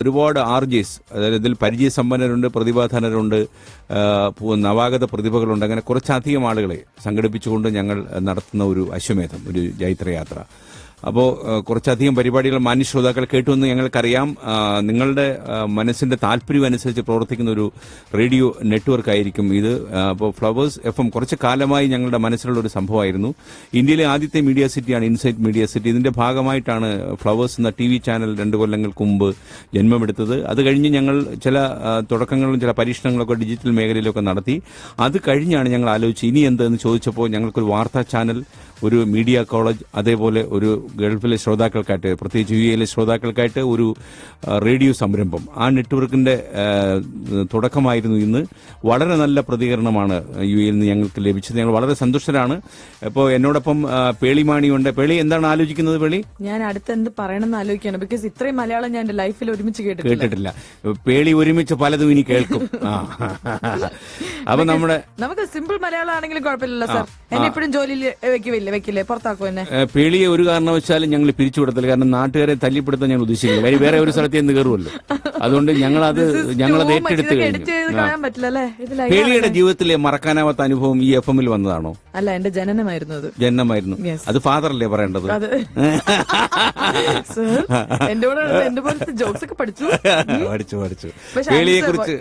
ഒരുപാട് RJs, അതായത് ഇതിൽ പരിചയസമ്പന്നരുണ്ട്, പ്രതിഭാധനരുണ്ട്, നവാഗത പ്രതിഭകളുണ്ട്. അങ്ങനെ കുറച്ചധികം ആളുകളെ സംഘടിപ്പിച്ചുകൊണ്ട് ഞങ്ങൾ നടത്തുന്ന ഒരു അശ്വമേധം, ഒരു ജൈത്രയാത്ര. അപ്പോൾ കുറച്ചധികം പരിപാടികൾ മാന്യ ശ്രോതാക്കൾ കേട്ടുവെന്ന് ഞങ്ങൾക്കറിയാം. നിങ്ങളുടെ മനസ്സിന്റെ താല്പര്യം അനുസരിച്ച് പ്രവർത്തിക്കുന്ന ഒരു റേഡിയോ നെറ്റ്വർക്ക് ആയിരിക്കും ഇത്. അപ്പോൾ ഫ്ലവേഴ്സ് FM കുറച്ച് കാലമായി ഞങ്ങളുടെ മനസ്സിലുള്ള ഒരു സംഭവമായിരുന്നു. ഇന്ത്യയിലെ ആദ്യത്തെ മീഡിയ സിറ്റിയാണ് ഇൻസൈറ്റ് മീഡിയ സിറ്റി. ഇതിന്റെ ഭാഗമായിട്ടാണ് ഫ്ലവേഴ്സ് എന്ന TV ചാനൽ 2 കൊല്ലങ്ങൾക്ക് മുമ്പ് ജന്മമെടുത്തത്. അത് കഴിഞ്ഞ് ഞങ്ങൾ ചില തുടക്കങ്ങളും ചില പരീക്ഷണങ്ങളൊക്കെ ഡിജിറ്റൽ മേഖലയിലൊക്കെ നടത്തി. അത് കഴിഞ്ഞാണ് ഞങ്ങൾ ആലോചിച്ച് ഇനി എന്തെന്ന് ചോദിച്ചപ്പോൾ ഞങ്ങൾക്കൊരു വാർത്താ ചാനൽ, ഒരു മീഡിയ കോളേജ്, അതേപോലെ ഒരു ഗൾഫിലെ ശ്രോതാക്കൾക്കായിട്ട്, പ്രത്യേകിച്ച് UAE ശ്രോതാക്കൾക്കായിട്ട് ഒരു റേഡിയോ സംരംഭം, ആ നെറ്റ്വർക്കിന്റെ തുടക്കമായിരുന്നു ഇന്ന്. വളരെ നല്ല പ്രതികരണമാണ് UAE നിന്ന് ഞങ്ങൾക്ക് ലഭിച്ചത്. ഞങ്ങൾ വളരെ സന്തുഷ്ടരാണ്. ഇപ്പോൾ എന്നോടൊപ്പം പേളിമാണിയുണ്ട്. പേളി, എന്താണ് ആലോചിക്കുന്നത്? പേളി, ഞാൻ അടുത്ത് എന്ത് പറയണമെന്ന് ആലോചിക്കുകയാണ്. ബിക്കോസ് ഇത്രയും മലയാളം ഞാൻ എന്റെ ലൈഫിൽ ഒരുമിച്ച് കേട്ടിട്ടില്ല. പേളി ഒരുമിച്ച് പലതും ഇനി കേൾക്കും. അപ്പൊ നമുക്ക് സിമ്പിൾ മലയാളം ആണെങ്കിലും കുഴപ്പമില്ലല്ലോ സാർ. എന്നെ എപ്പോഴും ജോലിയിൽ വെക്കില്ലേ, പുറത്താക്കും എന്നെ. പേളിയെ ഒരു കാരണവശാലും ഞങ്ങൾ പിരിച്ചുവിടത്തില്ല. കാരണം നാട്ടുകാരെ തല്ലിപ്പെടുത്താൻ ഞങ്ങൾ ഉദ്ദേശിക്കില്ല. കാര്യം വേറെ ഒരു സ്ഥലത്ത് നിന്ന് കയറുമല്ലോ. അതുകൊണ്ട് ഞങ്ങളത് ഏറ്റെടുത്ത് കഴിഞ്ഞു. പേളിയുടെ ജീവിതത്തിലെ മറക്കാനാവാത്ത അനുഭവം ഈ FM ൽ വന്നതാണോ? അല്ല, എന്റെ ജനനമായിരുന്നു. അത് ഫാദറല്ലേ പറയേണ്ടത്? എന്റെ പോലത്തെ ജോക്സ് ഒക്കെ പഠിച്ചു. പേളിയെ കുറിച്ച്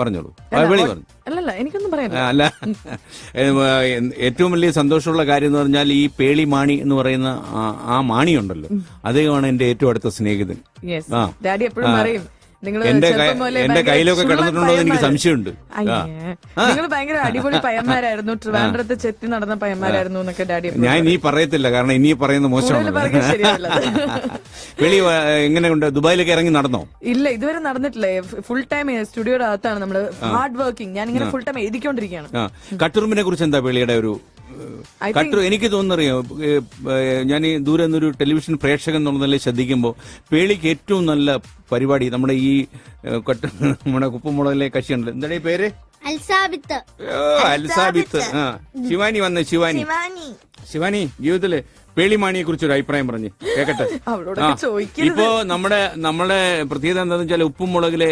പറഞ്ഞോളൂ. അല്ലല്ല, എനിക്കൊന്നും പറയാനില്ല. അല്ല, ഏറ്റവും വലിയ സന്തോഷമുള്ള കാര്യം എന്ന് പറഞ്ഞാൽ ഈ പേളി മാണി എന്ന് പറയുന്ന ആ മാണിയുണ്ടല്ലോ, അദ്ദേഹമാണ് എന്റെ ഏറ്റവും അടുത്ത സ്നേഹിതൻ. ഡാഡി എപ്പോഴും പറയും, എന്റെ കയ്യിലൊക്കെ കിടന്നിട്ടുണ്ടോ എന്ന് എനിക്ക് സംശയമുണ്ട്. നിങ്ങൾ ഭയങ്കര അടിപൊളി പയ്യന്മാരായിരുന്നു, ട്രിവാൻഡ്രത്ത് ചെത്തി നടന്ന പയ്യന്മാരായിരുന്നു എന്നൊക്കെ ഡാഡി. ഞാൻ ഇനി പറയത്തില്ല, കാരണം ഇനി പറയുന്നത് മോശമാണ്. വെളി എങ്ങനെയുണ്ട്? ദുബായിലേക്ക് ഇറങ്ങി നടന്നോ? ഇല്ല, ഇതുവരെ നടന്നിട്ടില്ല. ഫുൾ ടൈം സ്റ്റുഡിയോയുടെ അകത്താണ് നമ്മള്, ഹാർഡ് വർക്കിംഗ്. ഞാൻ ഇങ്ങനെ ഫുൾ ടൈം എഴുതിക്കൊണ്ടിരിക്കുകയാണ്. കട്ടുറുമ്പിനെ കുറിച്ച് എന്താ വെളിയുടെ ഒരു എനിക്ക് തോന്നുന്നറിയോ, ഞാൻ ഈ ദൂരെ നിന്നൊരു ടെലിവിഷൻ പ്രേക്ഷകൻ എന്നുള്ളതിൽ ശ്രദ്ധിക്കുമ്പോൾ പേളിക്ക് ഏറ്റവും നല്ല പരിപാടി നമ്മുടെ ഈ നമ്മുടെ കുപ്പുമുളകിലെ കക്ഷിയുണ്ടല്ലോ, എന്താണ് ഈ പേര്? അൽസാബിത്ത്. ശിവാനി വന്ന് ശിവാനി ജീവിതത്തില് പേളിമാണിയെ കുറിച്ചൊരു അഭിപ്രായം പറഞ്ഞ് കേക്കട്ടെ. ഇപ്പോ നമ്മുടെ പ്രത്യേകത എന്താണെന്ന് വെച്ചാൽ ഉപ്പും മുളകിലെ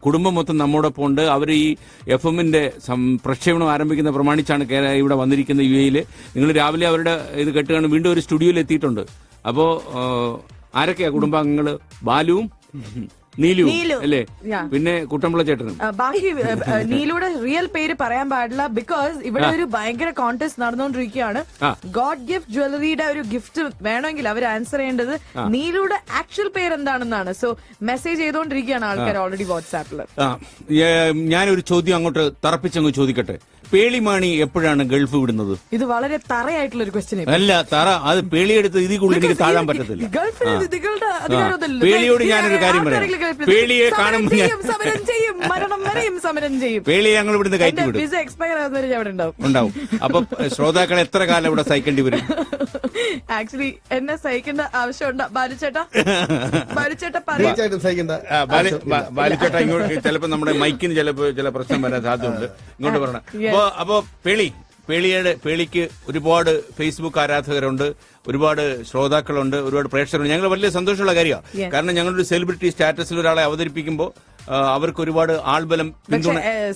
കുടുംബം മൊത്തം നമ്മോടൊപ്പം ഉണ്ട്. അവർ ഈ FM-ന്റെ പ്രക്ഷേപണം ആരംഭിക്കുന്ന പ്രമാണിച്ചാണ് ഇവിടെ വന്നിരിക്കുന്ന UAE-യിൽ. നിങ്ങൾ രാവിലെ അവരുടെ ഇത് കേട്ടുകാണ് വീണ്ടും ഒരു സ്റ്റുഡിയോയിൽ എത്തിയിട്ടുണ്ട്. അപ്പോ ആരൊക്കെയാ കുടുംബാംഗങ്ങള്? ബാലുവും നീലു അല്ലേ, പിന്നെ കുട്ടമ്പിള്ള ചേട്ടനും. ബാക്കി നീലുടെ റിയൽ പേര് പറയാൻ പാടില്ല, ബിക്കോസ് ഇവിടെ ഒരു ഭയങ്കര കോൺടെസ്റ്റ് നടന്നുകൊണ്ടിരിക്കുകയാണ്. ഗോഡ് ഗിഫ്റ്റ് ജ്വല്ലറിയുടെ ഒരു ഗിഫ്റ്റ് വേണമെങ്കിൽ അവർ ആൻസർ ചെയ്യേണ്ടത് നീലുടെ ആക്ച്വൽ പേര് എന്താണെന്നാണ്. സോ മെസ്സേജ് ചെയ്തുകൊണ്ടിരിക്കുകയാണ് ആൾക്കാർ ഓൾറെഡി വാട്സാപ്പിൽ. ഞാനൊരു ചോദ്യം അങ്ങോട്ട് തറപ്പിച്ചങ്ങ് ചോദിക്കട്ടെ. പേളിമാണി എപ്പോഴാണ് ഗൾഫ് വിടുന്നത്? ഇത് വളരെ തറയായിട്ടുള്ള ഒരു ക്വസ്റ്റ്യൻ. അല്ല, തറ പേളിയെടുത്ത് ഇതിൽ കൂടുതൽ എനിക്ക് താഴാൻ പറ്റത്തില്ല. പേളിയോട് ഞാനൊരു കാര്യം പറയാം. പേളിയെ കാണുമ്പോൾ പേളിയെ ഞങ്ങൾ ഇവിടുന്ന് കയറ്റി വിടും. ഉണ്ടാവും. അപ്പൊ ശ്രോതാക്കൾ എത്ര കാലം ഇവിടെ സഹിക്കേണ്ടി വരും? ആക്ച്വലി എന്നെ സഹിക്കേണ്ട ആവശ്യമുണ്ടോ ബാലുചേട്ടാ? ബാലുചേട്ടാ ഇങ്ങോട്ട് ചിലപ്പോ നമ്മുടെ മൈക്കിന് ചില പ്രശ്നം വരാൻ സാധ്യതയുണ്ട്. ഇങ്ങോട്ട് പറയണം. അപ്പോ പേളിക്ക് ഒരുപാട് ഫേസ്ബുക്ക് ആരാധകരുണ്ട്, ഒരുപാട് ശ്രോതാക്കളുണ്ട്, ഒരുപാട് പ്രേക്ഷകരുണ്ട്. ഞങ്ങൾ വലിയ സന്തോഷമുള്ള കാര്യമാണ്. കാരണം ഞങ്ങളൊരു സെലിബ്രിറ്റി സ്റ്റാറ്റസിൽ ഒരാളെ അവതരിപ്പിക്കുമ്പോൾ അവർക്ക് ഒരുപാട് ആൾബലം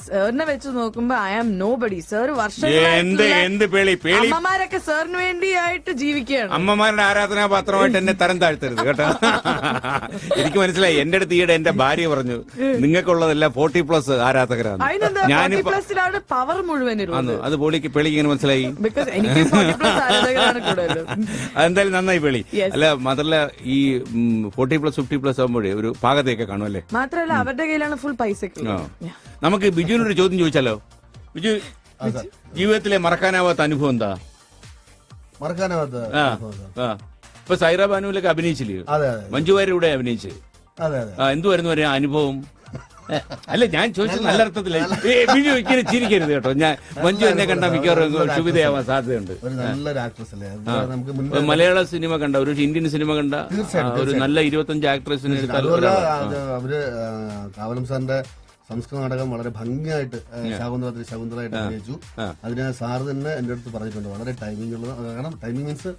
സാറിനെ വെച്ച് നോക്കുമ്പോ ഐ ആം നോബഡി. സാർ എന്ത് അമ്മമാരൊക്കെ സാറിന് വേണ്ടിയായിട്ട് ജീവിക്കുകയാണ്. അമ്മമാരുടെ ആരാധനാപാത്രമായിട്ട് എന്നെ തരം താഴ്ത്തരുത് കേട്ടോ. എനിക്ക് മനസ്സിലായി. എന്റെ അടുത്ത് ഈയിടെ എന്റെ ഭാര്യ പറഞ്ഞു, നിങ്ങൾക്കുള്ളതെല്ലാം 40+ ആരാധകരാണ്. പവർ മുഴുവൻ അത് പേളിക്ക് ഇങ്ങനെ മനസ്സിലായി. അതെന്തായാലും നന്നായി പേളി. അല്ല, മാത്രല്ല ഈ 40+, 50+ ആകുമ്പോഴേ ഒരു പാകതയൊക്കെ കാണും അല്ലേ? മാത്രമല്ല അവരുടെ കയ്യിലാണ് ഫുൾ പൈസ. നമുക്ക് ബിജുവിനൊരു ചോദ്യം ചോദിച്ചാലോ? ബിജു, ജീവിതത്തിലെ മറക്കാനാവാത്ത അനുഭവം എന്താ? ഇപ്പൊ സൈറ ബാനുവിലൊക്കെ അഭിനയിച്ചില്ലേ? മഞ്ജു വാര്യരുടെ കൂടെ അഭിനയിച്ച് എന്തുവായിരുന്നു ഒരു അനുഭവം? അല്ല, ഞാൻ ചോദിച്ചത് നല്ല അർത്ഥത്തില്ല. ബിജു ഇങ്ങനെ ചിരിക്കരുത് കേട്ടോ. ഞാൻ മഞ്ജു എന്നെ കണ്ട മിക്കവാറും ക്ഷുഭിതയാവാൻ സാധ്യതയുണ്ട്. മലയാള സിനിമ കണ്ട, ഒരു ഇന്ത്യൻ സിനിമ കണ്ട ഒരു നല്ല 25 ആക്ട്രസിനെ അവര് കാവലം സാറിന്റെ സംസ്കൃത നാടകം വളരെ ഭംഗിയായിട്ട് ശകുന്തളായിട്ട് അഭിനയിച്ചു. അതിന് സാറ് തന്നെ എന്റെ അടുത്ത് പറഞ്ഞിട്ടുണ്ട്, വളരെ ടൈമിംഗ് ഉള്ളത്. കാരണം ടൈമിംഗ് മീൻസ്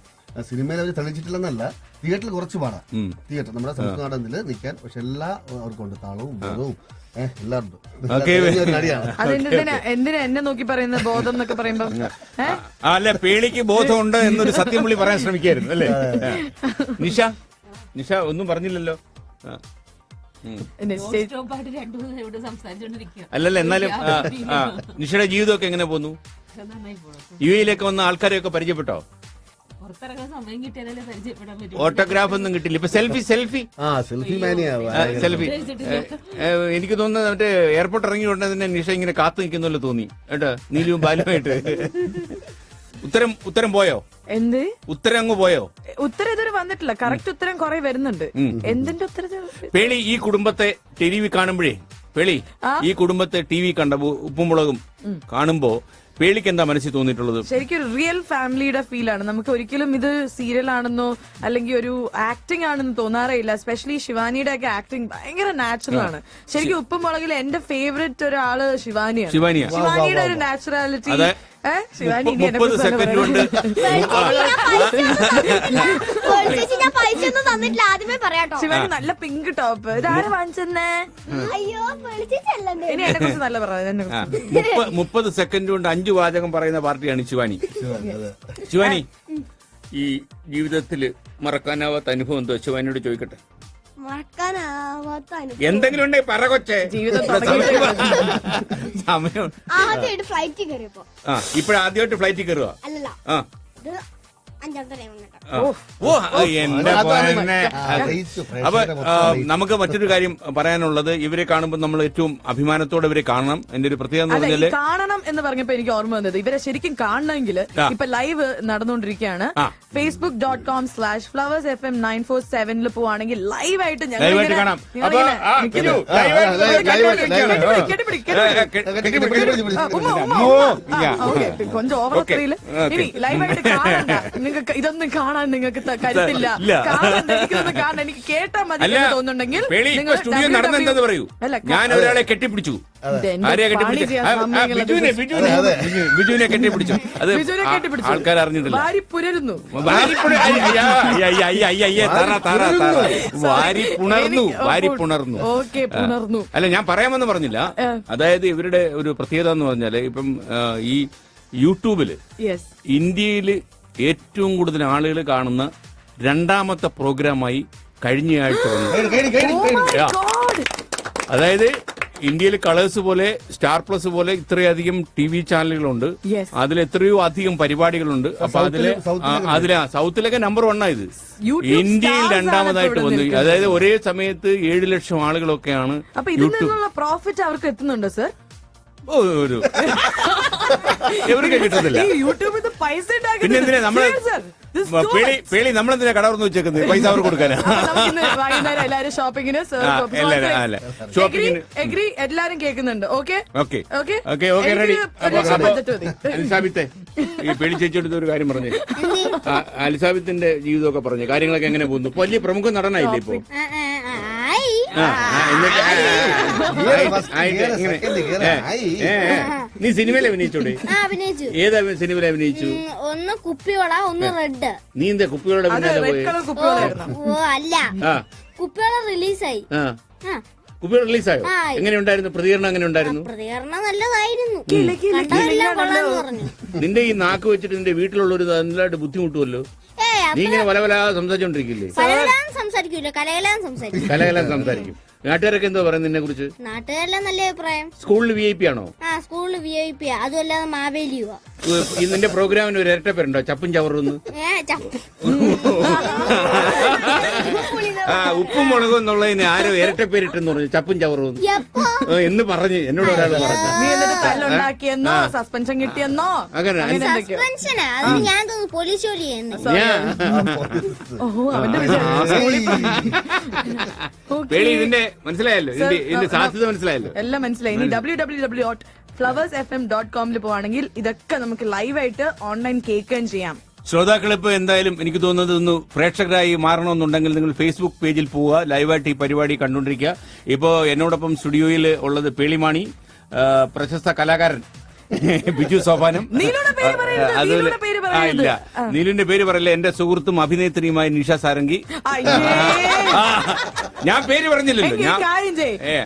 സിനിമയിൽ അവർ തെളിയിച്ചിട്ടില്ലെന്നല്ല, തിയേറ്ററിൽ കുറച്ച് പാടാം. തിയേറ്റർ നമ്മുടെ സംസ്കൃത നാടകത്തിൽ നിൽക്കാൻ, പക്ഷെ എല്ലാ അവർക്കുണ്ട്, താളവും ബോധവും എല്ലാം ഉണ്ട്. നടിയാണ്. എന്തിനാ എന്നെ നോക്കി പറയുന്നത് ബോധം എന്നൊക്കെ പറയുമ്പോ? അല്ല, പേളിക്ക് ബോധമുണ്ട് എന്നൊരു സത്യം പുള്ളി പറയാൻ ശ്രമിക്കായിരുന്നു അല്ലേ? നിഷ ഒന്നും പറഞ്ഞില്ലല്ലോ. അല്ലല്ല, എന്നാലും നിഷയുടെ ജീവിതമൊക്കെ എങ്ങനെ പോന്നു? യുഎയിലേക്ക് വന്ന ആൾക്കാരെയൊക്കെ പരിചയപ്പെട്ടോ? ഓട്ടോഗ്രാഫ് ഒന്നും കിട്ടില്ല. ഇപ്പൊ സെൽഫി സെൽഫി എനിക്ക് തോന്നുന്നത് മറ്റേ എയർപോർട്ട് ഇറങ്ങി ഉടനെ തന്നെ നിഷ ഇങ്ങനെ കാത്തു നിൽക്കുന്നല്ലോ തോന്നി കേട്ടോ, നീലും ബാലുമായിട്ട്. ഉത്തരം പോയോ? എന്ത് ഉത്തരം അങ്ങ് പോയോ? ഉത്തരം ഇതുവരെ വന്നിട്ടില്ല. കറക്റ്റ് ഉത്തരം കുറെ വരുന്നുണ്ട്. എന്തിന്റെ ഉത്തരം? പേളി ഈ കുടുംബത്തെ ടി.വി. കാണുമ്പോഴേ, പേളി ഈ കുടുംബത്തെ ടി.വി. കണ്ട ഉപ്പുമുളകും കാണുമ്പോ പേളിക്ക് എന്താ മനസ്സിൽ തോന്നിയിട്ടുള്ളത്? ശരിക്കും ഒരു റിയൽ ഫാമിലിയുടെ ഫീലാണ്. നമുക്ക് ഒരിക്കലും ഇത് സീരിയൽ ആണെന്നോ അല്ലെങ്കിൽ ഒരു ആക്ടിംഗ് ആണെന്ന് തോന്നാറേ ഇല്ല. എസ്പെഷ്യലി ശിവാനിയുടെ ഒക്കെ ആക്ടിംഗ് ഭയങ്കര നാച്ചുറൽ ആണ്. ശരിക്കും ഉപ്പുമുളകിൽ എന്റെ ഫേവറേറ്റ് ഒരാള് ശിവാനിയാണ്. ശിവാനിയുടെ ഒരു നാച്ചുറാലിറ്റി. ശിവാനി 30 സെക്കൻഡ് കൊണ്ട് ശിവാനി നല്ല പിങ്ക് ടോപ്പ്. ഇതാരെ വാങ്ങിച്ചെന്നേ? ഇനി എന്നെ കുറിച്ച് നല്ല പറയാം. 30 സെക്കൻഡ് കൊണ്ട് 5 വാചകം പറയുന്ന പാർട്ടിയാണ് ശിവാനി. ശിവാനി, ഈ ജീവിതത്തില് മറക്കാനാവാത്ത അനുഭവം എന്തോ ശിവാനിയോട് ചോദിക്കട്ടെ. എന്തെങ്കിലും ഉണ്ടേ പറ കൊച്ചേ. സമയം ഇപ്പഴാദ്യമായിട്ട് ഫ്ലൈറ്റിൽ കയറുക? അപ്പൊ നമുക്ക് മറ്റൊരു കാര്യം പറയാനുള്ളത്, ഇവരെ കാണുമ്പോൾ നമ്മൾ ഏറ്റവും അഭിമാനത്തോടെ ഇവരെ കാണണം. എന്റെ ഒരു പ്രത്യേകത എന്ന് പറഞ്ഞാല് കാണണം എന്ന് പറഞ്ഞപ്പോ എനിക്ക് ഓർമ്മ വന്നത്, ഇവരെ ശരിക്കും കാണണമെങ്കിൽ ഇപ്പൊ ലൈവ് നടന്നുകൊണ്ടിരിക്കുകയാണ്. facebook.com/flowersfm947 പോവാണെങ്കിൽ ലൈവായിട്ട് ഞങ്ങൾ കൊഞ്ചം ഓവർ സ്ക്രീനില് ഇനി ലൈവായിട്ട് കാണണ്ട. നിങ്ങൾക്ക് ഇതൊന്നും കാണാൻ നിങ്ങൾക്ക് കരുത്തില്ല. കാണാൻ എനിക്ക് കേട്ടാ മതി എന്ന് തോന്നുന്നുണ്ടെങ്കിൽ സ്റ്റുഡിയോ നടന്നെന്താ പറയൂ. ഞാൻ ഒരാളെ കെട്ടിപ്പിടിച്ചു. ബിജുവിനെ കെട്ടിപ്പിടിച്ചു. അത് ആൾക്കാർ അറിഞ്ഞിട്ടില്ല. വാരി പുണർന്നു. അല്ല, ഞാൻ പറയാമെന്ന് പറഞ്ഞില്ല. അതായത് ഇവരുടെ ഒരു പ്രത്യേകത എന്ന് പറഞ്ഞാല്, ഇപ്പം ഈ യൂട്യൂബില് ഇന്ത്യയില് ഏറ്റവും കൂടുതൽ ആളുകൾ കാണുന്ന 2ാമത്തെ പ്രോഗ്രാമായി കഴിഞ്ഞയാഴ്ച വന്നു. അതായത് ഇന്ത്യയിൽ കളേഴ്സ് പോലെ, സ്റ്റാർ പ്ലസ് പോലെ ഇത്രയധികം ടി.വി. ചാനലുകളുണ്ട്. അതിൽ എത്രയോ അധികം പരിപാടികളുണ്ട്. അപ്പൊ അതിലെ സൗത്തിലൊക്കെ നമ്പർ 1 ഇത്. ഇന്ത്യയിൽ 2ാമതായിട്ട് വന്നു. അതായത് ഒരേ സമയത്ത് 7 ലക്ഷം ആളുകളൊക്കെയാണ്. അപ്പൊ ഇതിൽ നിന്നുള്ള പ്രോഫിറ്റ് അവർക്ക് എത്തുന്നുണ്ടോ സർ? ഒരു എവർക്ക് കിട്ടുന്നില്ല. യൂട്യൂബിൽ പൈസ പിന്നെ എന്തിനാ നമ്മള് പേളി നമ്മളെന്തിനാ കടവർന്ന് വെച്ചേക്കുന്നത്? പൈസ അവർക്ക് കൊടുക്കാനാ? വൈകുന്നേരം എല്ലാരും ഷോപ്പിങ്ങിന് എല്ലാരും കേൾക്കുന്നുണ്ട്. Okay ready. അലിസാബിത്തെ, ഈ പേളി ചേച്ചിയെടുത്ത ഒരു കാര്യം പറഞ്ഞു. അലിസാബിത്തിന്റെ ജീവിതമൊക്കെ പറഞ്ഞു, കാര്യങ്ങളൊക്കെ എങ്ങനെ പോകുന്നു? വലിയ പ്രമുഖ നടനായില്ലേ ഇപ്പൊ? നീ സിനിമയിൽ അഭിനയിച്ചോടെ? ഏതാ സിനിമയിൽ അഭിനയിച്ചു? ഒന്ന് കുപ്പിയോള, ഒന്ന് റെഡ്. നീ എന്താ കുപ്പിയോടെ പിന്നാലെ പോയി? അല്ല, കുപ്പിയോള റിലീസായി. കുപ്പിയോടെ റിലീസായോ? എങ്ങനെയുണ്ടായിരുന്നു പ്രതികരണം? എങ്ങനെ ഉണ്ടായിരുന്നു? പ്രതികരണം നല്ലതായിരുന്നു. പറഞ്ഞു. നിന്റെ ഈ നാക്ക് വെച്ചിട്ട് നിന്റെ വീട്ടിലുള്ളൊരു നല്ലതായിട്ട് ബുദ്ധിമുട്ടുമല്ലോ. നീ ഇങ്ങനെ പല സംസാരിച്ചോണ്ടിരിക്കില്ലേ? സംസാരിക്കൂല, കലകലാൻ സംസാരിക്കും. കലകലാൻ സംസാരിക്കും. നാട്ടുകാരൊക്കെ എന്തോ പറയുന്നത് നിന്നെ കുറിച്ച്? നാട്ടുകാരെല്ലാം നല്ല അഭിപ്രായം. സ്കൂളിൽ VIP ആണോ? സ്കൂളിൽ VIP. അതുമല്ലാതെ മാവേലിയുവാ. നിന്റെ പ്രോഗ്രാമിന് ഒരു ഇരട്ട പേരുണ്ടോ? ചപ്പും ചവറൊന്ന്. ഉപ്പും മുളകും എന്നുള്ളതിന് ആരോ ഇരട്ട പേരിട്ടെന്ന് പറഞ്ഞു, ചപ്പും ചവറും എന്ന് പറഞ്ഞ് എന്നോട് ഒരാൾ പറഞ്ഞു. സസ്പെൻഷൻ കിട്ടിയെന്നോ? അങ്ങനെ സസ്പെൻഷനാ? ഞാൻ തോന്നുന്നു പോലീസ് ജോലി ചെയ്യുന്നു. പേളി ഇതിന്റെ മനസ്സിലായല്ലോ, ഇതിന്റെ സാധ്യത മനസ്സിലായല്ലോ, എല്ലാം മനസ്സിലായി. ഇനി www.flowersfm.com പോവാണെങ്കിൽ ഇതൊക്കെ നമുക്ക് ലൈവായിട്ട് ഓൺലൈൻ കേൾക്കുകയും ചെയ്യാം. ശ്രോതാക്കളിപ്പോ എന്തായാലും എനിക്ക് തോന്നുന്നത് ഒന്ന് പ്രേക്ഷകരായി മാറണമെന്നുണ്ടെങ്കിൽ നിങ്ങൾ ഫേസ്ബുക്ക് പേജിൽ പോവുക, ലൈവായിട്ട് ഈ പരിപാടി കണ്ടുകൊണ്ടിരിക്കുക. ഇപ്പോ എന്നോടൊപ്പം സ്റ്റുഡിയോയിൽ ഉള്ളത് പേളിമാണി, പ്രശസ്ത കലാകാരൻ ബിജു സോപാനം, ഇല്ല, നീലുവിന്റെ പേര് പറയില്ല. എന്റെ സുഹൃത്തും അഭിനേത്രിയുമായ നിഷ സാരംഗി. ഞാൻ പേര് പറഞ്ഞില്ലല്ലോ. ഞാൻ കാര്യം ചെയ്യ്.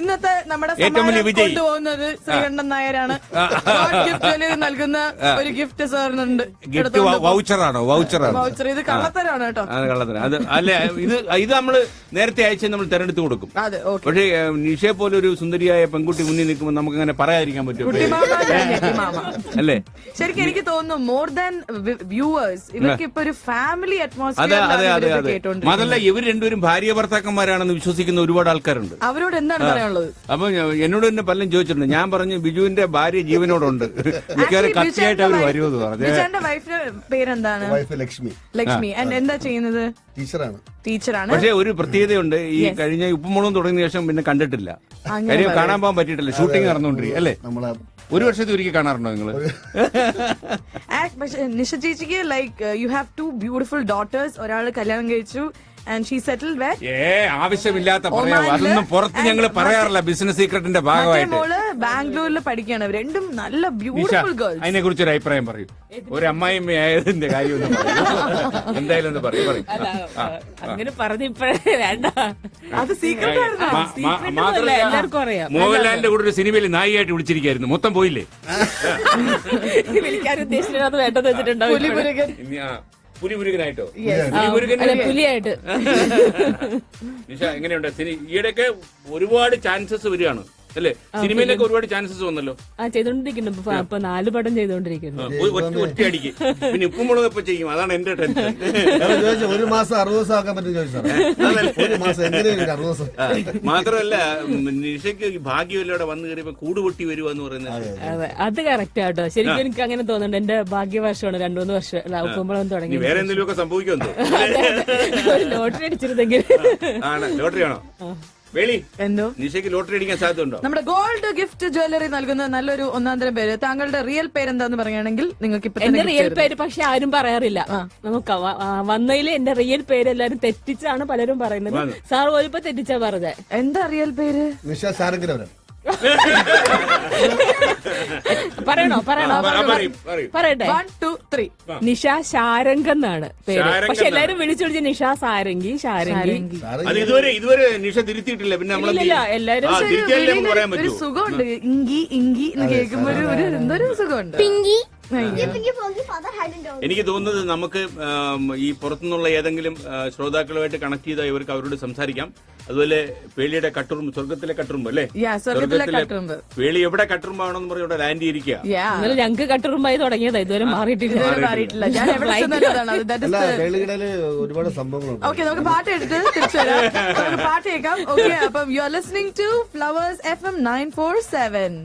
ഇന്നത്തെ നമ്മുടെ ഏറ്റവും വലിയ വിജയി കൊണ്ടുപോകുന്നത് ശ്രീകണ്ഠൻ നായരാണ്. ഗിഫ്റ്റ് നൽകുന്ന ഒരു ഗിഫ്റ്റ് സാറിനുണ്ട്. ഗിഫ്റ്റ് വൗച്ചറാണോ? വൗച്ചറാണ്. വൗച്ചർ. ഇത് കള്ളത്തരാണ് കേട്ടോ. കള്ളത്തരം. അത് അല്ല, ഇത് നമ്മള് നേരത്തെ അയച്ച് നമ്മൾ തെരഞ്ഞെടുത്ത് കൊടുക്കും. അതെ, ഓക്കെ. പക്ഷേ നിഷയെ പോലെ ഒരു സുന്ദരിയായ പെൺകുട്ടി മുന്നിൽ നിൽക്കുമ്പോൾ നമുക്ക് അങ്ങനെ പറയാതിരിക്കാൻ പറ്റും അല്ലേ? ശരിക്കും എനിക്ക് തോന്നുന്നു മോർ ദാൻ വ്യൂവേഴ്സ് ഇവർക്ക് ഇപ്പൊ ഒരു ഫാമിലി അതെ അറ്റ്മോസ്ഫിയർ. അതെ അതെ അതെ. മാത്രമല്ല ഇവർ രണ്ടുപേരും ഭാര്യ ഭർത്താക്കന്മാരാണെന്ന് വിശ്വസിക്കുന്ന ഒരുപാട് ആൾക്കാരുണ്ട്. അവരോട് എന്താണ് പറയാനുള്ളത്? അപ്പൊ എന്നോട് തന്നെ പലരും ചോദിച്ചിട്ടുണ്ട്. ഞാൻ പറഞ്ഞു ബിജുവിന്റെ ഭാര്യ ജീവനോടുണ്ട്, മിക്കവാറും കത്തിയായിട്ട് അവർ വരുമെന്ന് പറഞ്ഞു. ബിജുവിന്റെ വൈഫിന്റെ പേരെന്താണ്? വൈഫ് ലക്ഷ്മി. ലക്ഷ്മി. എന്താ ചെയ്യുന്നത്? ടീച്ചറാണ്. ടീച്ചറാണ്. പക്ഷെ ഒരു പ്രത്യേകതയുണ്ട്. ഈ കഴിഞ്ഞ ഉപ്പുമുളകും തുടങ്ങിയ ശേഷം പിന്നെ കണ്ടിട്ടില്ല. കാര്യം കാണാൻ പോകാൻ പറ്റിയിട്ടില്ല. ഷൂട്ടിംഗ് നടന്നുകൊണ്ടിരിക്കും അല്ലേ? നമ്മളെ ഒരു വർഷത്തിൽ ഒരിക്കൽ കാണാറുണ്ടോ നിങ്ങള്? പക്ഷെ നിഷ ചേച്ചിക്ക് like you have 2 beautiful daughters. ഒരാള് കല്യാണം കഴിച്ചു and she settled where? ആവശ്യമില്ലാത്ത പറയാം. അതൊന്നും പുറത്ത് ഞങ്ങൾ പറയാറില്ല. ബിസിനസ് സീക്രട്ടിന്റെ ഭാഗമായിട്ട്. മോള് ബാംഗ്ലൂരിൽ പഠിക്കുകയാണ്. രണ്ടും നല്ല ബ്യൂട്ടിഫുൾ ഗേൾസ്. അതിനെ കുറിച്ചൊരു അഭിപ്രായം പറയൂ. ഒരു അമ്മായിമ്മ ആയതിന്റെ കാര്യം ഒന്ന് പറയൂ. എന്തായാലും ഒന്ന് പറയും. അങ്ങനെ പറഞ്ഞിപ്പോഴേ വേണ്ട. അത് സീക്രട്ട് എല്ലാവർക്കും അറിയാം. മോഹൻലാലിന്റെ കൂടെ ഒരു സിനിമയിൽ നായികയായിട്ട് വിളിച്ചിരിക്കായിരുന്നു. മൊത്തം പോയില്ലേ? വിളിക്കാൻ ഉദ്ദേശിച്ചത് അത് വേണ്ടെന്ന് വെച്ചിട്ടുണ്ടാവും. പുലിമുരുകനായിട്ടോ? പുലിയായിട്ട്. നിഷ എങ്ങനെയുണ്ട്? ഈയിടെയൊക്കെ ഒരുപാട് ചാൻസസ് വരികയാണ് അല്ലേ? സിനിമയിലൊക്കെ ഒരുപാട് ചാൻസസ് വന്നല്ലോ. ചെയ്തോണ്ടിരിക്കുന്നു. ഇപ്പൊ 4 പടം ചെയ്തോണ്ടിരിക്കുന്നു. ഒറ്റയടിക്ക്. പിന്നെ ഉപ്പുമുളക് ഇപ്പൊ ചെയ്യും. അതാണ് എന്റെ ടെൻഷൻ. ചോദിച്ചു 1 മാസം 60 ദിവസം ആക്കാൻ പറ്റും ചോദിച്ചാൽ 1 മാസം എങ്ങനെയാണ് 60 ദിവസം? മാത്രമല്ല നിഷയ്ക്ക് ഭാഗ്യമില്ലവിടെ വന്നു കയറിയപ്പോ കൂട് പൊട്ടി വരുവാന്ന് പറയുന്നത്. അതെ, അത് കറക്റ്റ് ആട്ടോ. ശരിക്കും എനിക്ക് അങ്ങനെ തോന്നുന്നുണ്ട്. എന്റെ ഭാഗ്യവർഷമാണ് 2-3 വർഷം ഉപ്പുമ്പളം തുടങ്ങി. വേറെ എന്തെങ്കിലുമൊക്കെ സംഭവിക്കുമെന്നോ? ഒരു ലോട്ടറി അടിച്ചിരുന്നെങ്കിൽ. ആണ് ലോട്ടറി ആണോ? വേളി എന്തോ നിഷയ്ക്ക് ലോട്ടറി അടിക്കാൻ സാധ്യതയുണ്ടോ? നമ്മുടെ ഗോൾഡ് ഗിഫ്റ്റ് ജ്വല്ലറി നൽകുന്ന നല്ലൊരു 1-ാം പേര്. താങ്കളുടെ റിയൽ പേര് എന്താന്ന് പറയുകയാണെങ്കിൽ നിങ്ങൾക്ക് ഇപ്പൊ എന്റെ റിയൽ പേര് പക്ഷെ ആരും പറയാറില്ല. നമുക്ക് വന്നതിൽ എന്റെ റിയൽ പേര് എല്ലാരും തെറ്റിച്ചാണ് പലരും പറയുന്നത്. സാർ പോലിപ്പോ തെറ്റിച്ചാ പറഞ്ഞത്. എന്താ റിയൽ പേര്? നിഷ സാരംഗിരവരാണ്. പറയണോ? പറയട്ടെ. 1 2 3. നിഷ ശാരംഗ് എന്നാണ് പേര്. പക്ഷെ എല്ലാരും വിളിച്ചു നിഷ സാരംഗി. അത് ഇതുവരെ നിഷ തിരുത്തിയിട്ടില്ല. പിന്നെ ഇല്ല, എല്ലാരും പറയാൻ ഒരു പറ്റുമോ? സുഖമുണ്ട്. ഇങ്കി എന്ന് കേൾക്കുമ്പോ എന്തൊരു സുഖമുണ്ട്. പിങ്കി. എനിക്ക് തോന്നുന്നത് നമുക്ക് ഈ പുറത്തുനിന്നുള്ള ഏതെങ്കിലും ശ്രോതാക്കളുമായിട്ട് കണക്ട് ചെയ്താൽ ഇവർക്ക് അവരോട് സംസാരിക്കാം. അതുപോലെ പേളിയുടെ കട്ടുറുമ്പ്, സ്വർഗത്തിലെ കട്ടുറുമ്പ് അല്ലേ? പേളി എവിടെ കട്ടുറുമ്പാണെന്ന് പറഞ്ഞ് ഇവിടെ ലാൻഡ് ചെയ്തിരിക്കുക. ഇന്നലെ ഞങ്ങൾക്ക് കട്ടുറുമ്പായി തുടങ്ങിയതാ. ഇതുവരെ മാറിയിട്ടില്ല. ഞാൻ എവിടെ ഒരുപാട് സംഭവങ്ങളുണ്ട്. ഓക്കെ, നമുക്ക് പാട്ട് എടുത്ത് തിരിച്ചു വരാം. നമുക്ക് പാട്ട് കേൾക്കാം. ഓക്കെ, അപ്പം you are listening to Flowers FM 947.